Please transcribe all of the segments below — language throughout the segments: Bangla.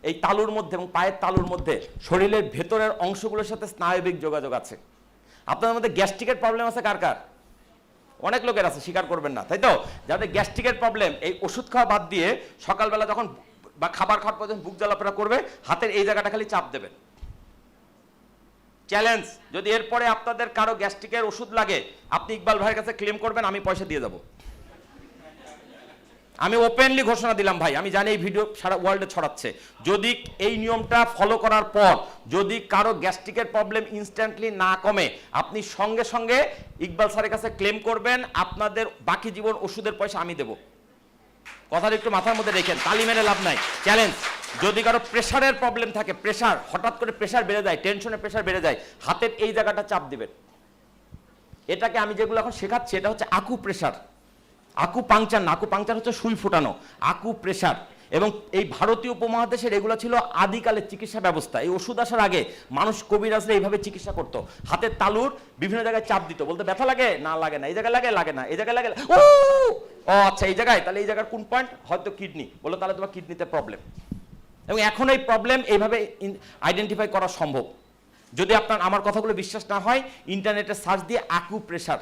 এই তালুর মধ্যে এবং পায়ের তালুর মধ্যে শরীরের ভেতরের অংশগুলোর সাথে স্নায়বিক যোগাযোগ আছে। আপনাদের মধ্যে গ্যাস্ট্রিকের প্রবলেম আছে কার কার? অনেক লোকের আছে, স্বীকার করবেন না, তাই তো? যাদের গ্যাস্ট্রিকের প্রবলেম, এই ওষুধ খাওয়া বাদ দিয়ে সকালবেলা যখন বা খাবার খাওয়ার পর যখন বুক জ্বালাপোড়া করবে, হাতের এই জায়গাটা খালি চাপ দেবেন। চ্যালেঞ্জ, যদি এরপরে আপনাদের কারো গ্যাস্ট্রিকের ওষুধ লাগে, আপনি ইকবাল ভাইয়ের কাছে ক্লেম করবেন, আমি পয়সা দিয়ে দেবো। আমি ওপেনলি ঘোষণা দিলাম ভাই, আমি জানি এই ভিডিও সারা ওয়ার্ল্ডে ছড়াচ্ছে। যদি এই নিয়মটা ফলো করার পর যদি কারো গ্যাস্ট্রিকের প্রবলেম ইনস্ট্যান্টলি না কমে, আপনি সঙ্গে সঙ্গে ইকবাল স্যারের কাছে ক্লেম করবেন, আপনাদের বাকি জীবন ওষুধের পয়সা আমি দেব। কথাটা একটু মাথার মধ্যে রেখেন, তালি মেরে লাভ নাই। চ্যালেঞ্জ, যদি কারো প্রেশারের প্রবলেম থাকে, প্রেশার হঠাৎ করে প্রেশার বেড়ে যায়, টেনশনের প্রেশার বেড়ে যায়, হাতের এই জায়গাটা চাপ দিবেন। এটাকে আমি যেগুলো এখন শেখাচ্ছি, এটা হচ্ছে আকু প্রেশার, আকু পাংচার না, আকু পাংচার হচ্ছে সুই ফোটানো, আকু প্রেশার। এবং এই ভারতীয় উপমহাদেশের এগুলো ছিল আদিকালের চিকিৎসা ব্যবস্থা। এই ওষুধ আসার আগে মানুষ কবিরাজরা এইভাবে চিকিৎসা করতো, হাতের তালুর বিভিন্ন জায়গায় চাপ দিত, বলতে ব্যথা লাগে না, লাগে না, এই জায়গায় লাগে, লাগে না, এই জায়গায় লাগে, ও আচ্ছা এই জায়গায়, তাহলে এই জায়গার কোন পয়েন্ট, হয়তো কিডনি, বলো তাহলে তোমার কিডনিতে প্রবলেম। এবং এখন এই প্রবলেম এইভাবে আইডেন্টিফাই করা সম্ভব। যদি আপনার আমার কথাগুলো বিশ্বাস না হয়, ইন্টারনেটে সার্চ দিয়ে আকু প্রেশার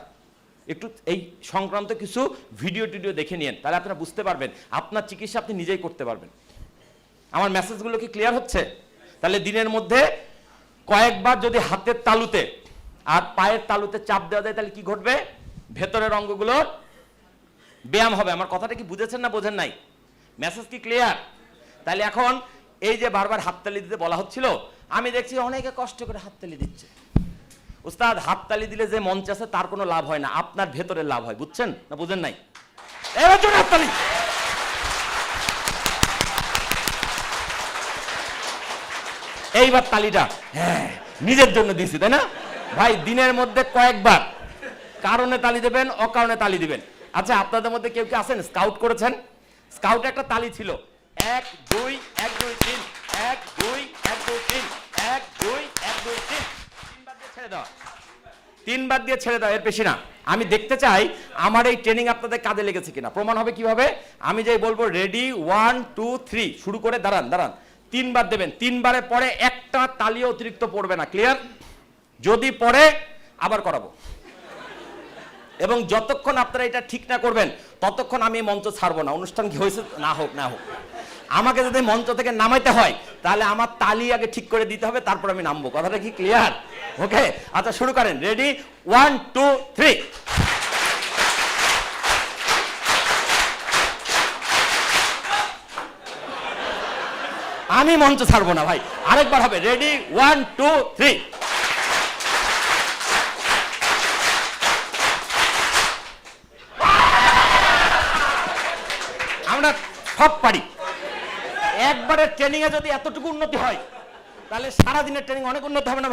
একটু এই সংক্রান্ত কিছু ভিডিও টিডিও দেখে নিন, তাহলে আপনারা বুঝতে পারবেন, আপনার চিকিৎসা আপনি নিজেই করতে পারবেন। আমার মেসেজগুলো কি ক্লিয়ার হচ্ছে? তাহলে দিনের মধ্যে কয়েকবার যদি হাতের তালুতে আর পায়ের তালুতে চাপ দেওয়া যায়, তাহলে কি ঘটবে? ভেতরের অঙ্গগুলোর ব্যায়াম হবে। আমার কথাটা কি বুঝেছেন না বোঝেন নাই? মেসেজ কি ক্লিয়ার? তাহলে এখন এই যে বারবার হাততালি দিতে বলা হচ্ছিল, আমি দেখছি অনেকে কষ্ট করে হাততালি দিচ্ছে। উস্তাদ, হাততালি দিলে যে মঞ্চ আছে তার কোনো লাভ হয় না, আপনার ভেতরের লাভ হয়, বুঝছেন না বুঝেন নাই? এবার জন্য হাততালি। এইবার তালিটা হ্যাঁ নিজের জন্য দিয়েছি, তাই না ভাই? দিনের মধ্যে কয়েকবার কারণে তালি দেবেন, অকারণে তালি দিবেন। আচ্ছা, আপনাদের মধ্যে কেউ কি আছেন স্কাউট করেছেন? স্কাউটে একটা তালি ছিল, 1 2 1 2 3 1 2 1 2 3 1 2 1 2 3, তিনবার দিয়ে ছেড়ে দাও, তিনবার দিয়ে ছেড়ে দাও, এর বেশি না। আমি দেখতে চাই আমার এই ট্রেনিং আপনাদের কাজে লেগেছে কিনা। প্রমাণ হবে কিভাবে? আমি যেই বলবো রেডি 1 2 3 শুরু করে দাঁড়ান দাঁড়ান, তিনবার দেবেন, তিনবারের পরে একটা তালিও অতিরিক্ত পড়বে না, ক্লিয়ার? যদি পড়ে আবার করাবো। এবং যতক্ষণ আপনারা এটা ঠিক না করবেন ততক্ষণ আমি মঞ্চ ছাড়বো না। অনুষ্ঠান কি হয়েছে না হোক না হোক, আমাকে যদি মঞ্চ থেকে নামাইতে হয় তাহলে আমার তালি আগে ঠিক করে দিতে হবে, তারপর আমি নামবো। কথাটা কি ক্লিয়ার? ওকে, আচ্ছা শুরু করেন। রেডি 1 2 3। আমি মঞ্চ ছাড়বো না ভাই, আরেকবার হবে। রেডি 1 2 3। আমরা সব পারি। একবারের ট্রেনিং এ যদি এতটুকু উন্নতি হয়, তাহলে সারাদিনের ট্রেনিং অনেক উন্নতি হবে না?